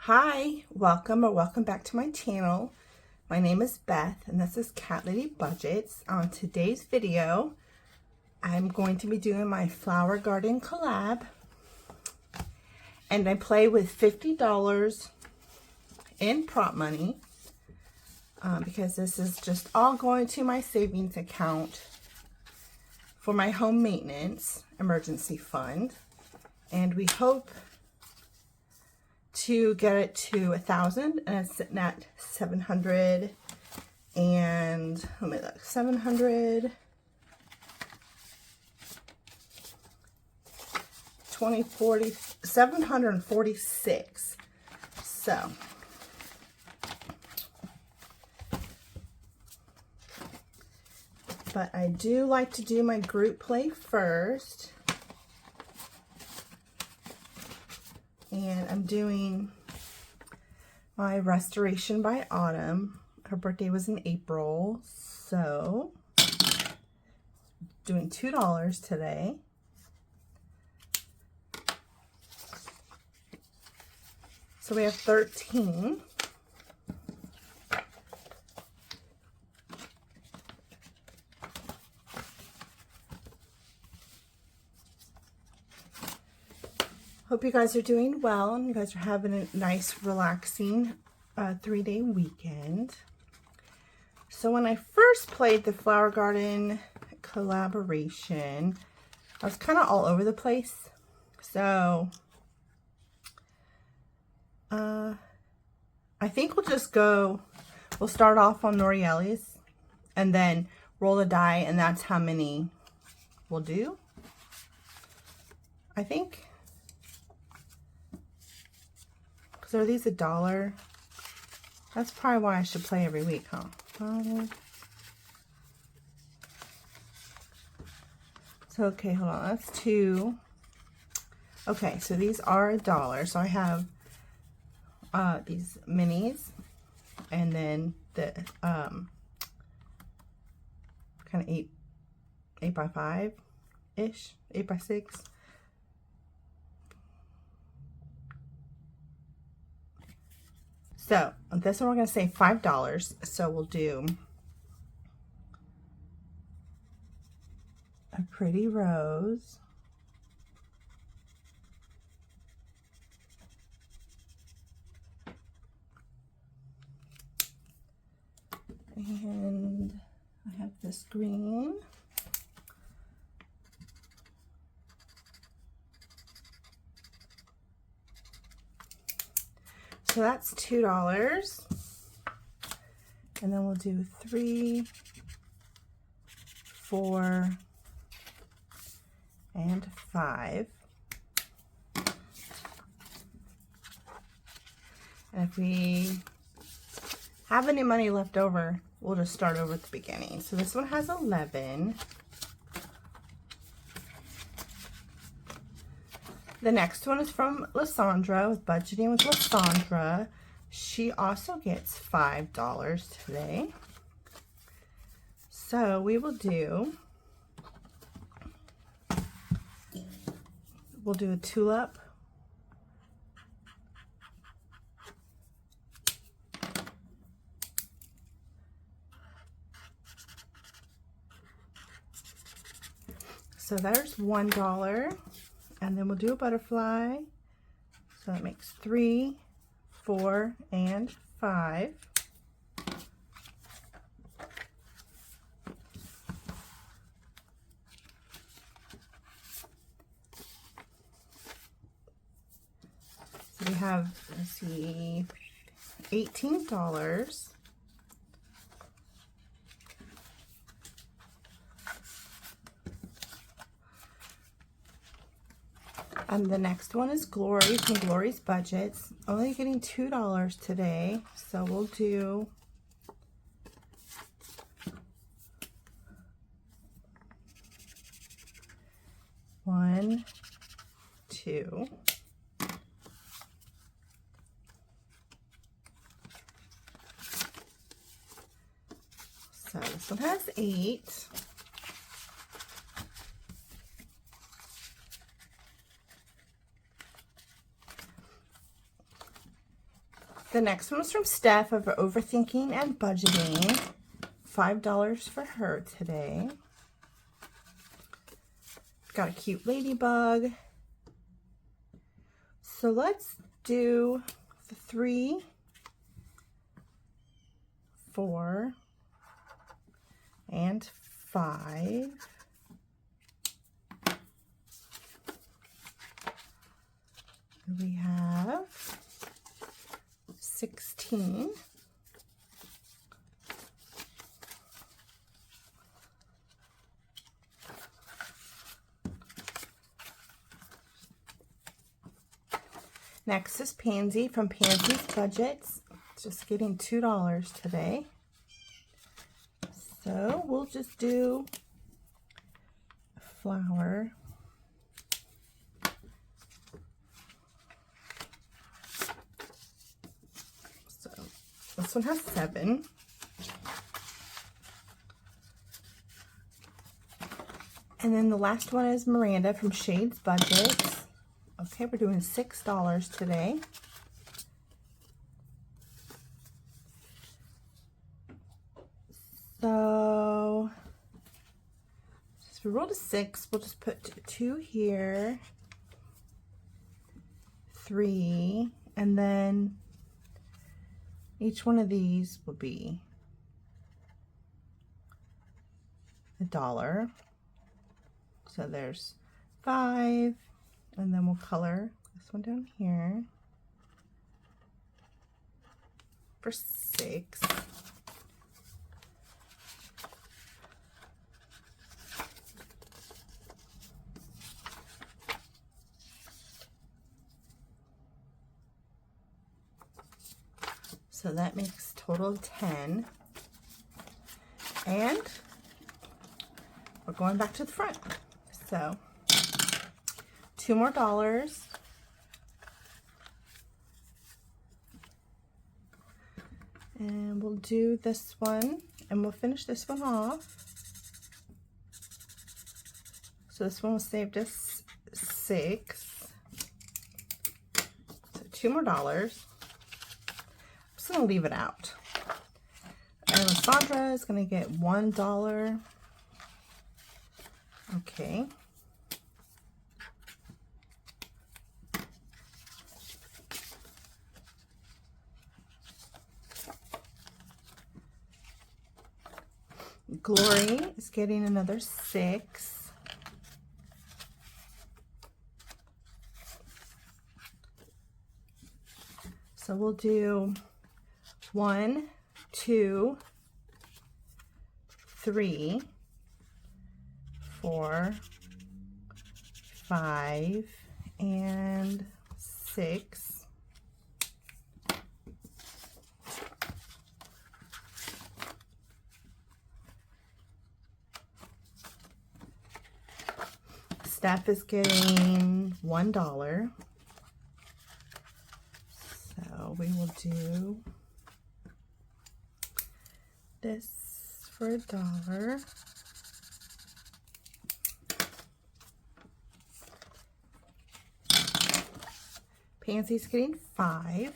Hi, welcome back to my channel. My name is Beth and this is Cat Lady Budgets. On today's video, I'm going to be doing my flower garden collab, and I play with $50 in prop money because this is just all going to my savings account for my home maintenance emergency fund, and we hope to get it to 1,000, and it's sitting at 700, and let me look, 700 20 40 746. So but I do like to do my group play first. And I'm doing my Restoration by Autumn. Her birthday was in April, so doing $2 today. So we have 13. Hope you guys are doing well and you guys are having a nice, relaxing 3-day weekend. So when I first played the Flower Garden collaboration, I was kind of all over the place. So I think we'll start off on Norieli's and then roll the die, and that's how many we'll do, I think. So are these $1? That's probably why I should play every week, huh? So, okay, hold on. That's 2. Okay, so these are $1. So I have these minis, and then the kind of 8 by 5 ish, 8 by 6. So this one we're going to say $5. So we'll do a pretty rose. And I have this green. So that's $2. And then we'll do 3, 4, and 5. And if we have any money left over, we'll just start over at the beginning. So this one has 11. The next one is from Lysandra with Budgeting with Lysandra. She also gets $5 today. So we'll do a tulip. So there's $1. And then we'll do a butterfly. So that makes 3, 4, and 5. So we have, let's see, $18. And the next one is Glory from Glory's Budgets. Only getting $2 today, so we'll do one, 2. So this one has 8. The next one was from Steph of Overthinking and Budgeting. $5 for her today. Got a cute ladybug. So let's do the 3, 4, and 5. We have 16. Next is Pansy from Pansy's Budgets. Just getting $2 today. So we'll just do a flower. So this one has 7. And then the last one is Miranda from Shade's Budgets. Okay, we're doing $6 today. So, since we rolled a 6, we'll just put 2 here, 3, and then each one of these will be $1. So there's 5. And then we'll color this one down here for 6. So that makes total of 10. And we're going back to the front. So $2 more. And we'll do this one and we'll finish this one off. So this one was saved us 6. So $2 more. I'm just gonna leave it out. And Sandra is gonna get $1. Okay. Glory is getting another 6. So we'll do 1, 2, 3, 4, 5, and 6. Steph is getting $1. So we will do this for $1. Pansy's getting 5.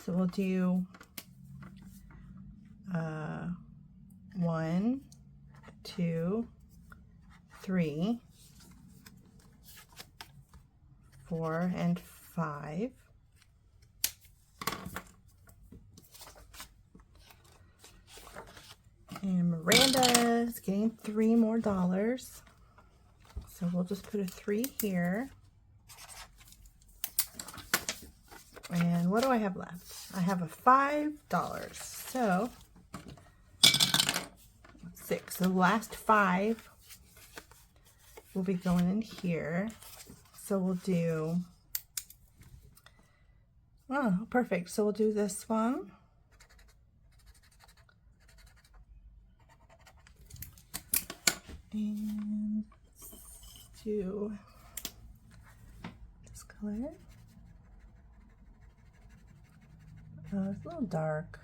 So we'll do 1, 2, 3, 4, and 5. And Miranda is getting $3 more. So we'll just put a 3 here. And what do I have left? I have a $5. So 6. The last 5 will be going in here. So we'll do, oh, perfect. So we'll do this one. And let's do this color. It's a little dark.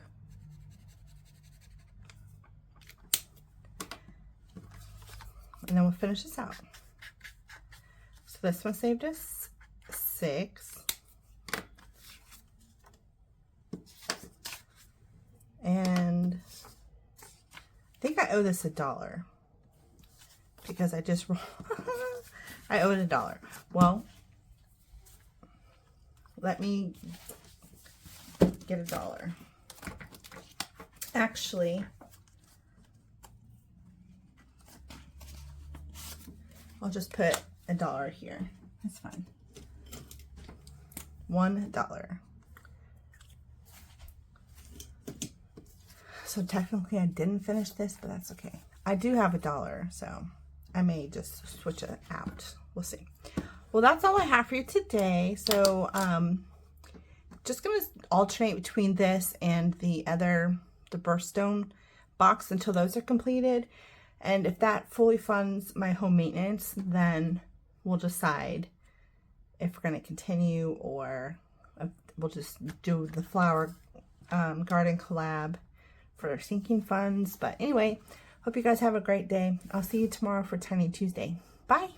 and then we'll finish this out. So this one saved us 6. And I think I owe this $1 because I just I owe it $1. Well, let me get $1. Actually, I'll just put $1 here. That's fine. $1. So technically I didn't finish this, but that's okay. I do have $1, so I may just switch it out. We'll see. Well, that's all I have for you today. So just gonna alternate between this and the birthstone box until those are completed. And if that fully funds my home maintenance, then we'll decide if we're gonna continue or we'll just do the flower garden collab for sinking funds. But anyway, hope you guys have a great day. I'll see you tomorrow for Tiny Tuesday. Bye.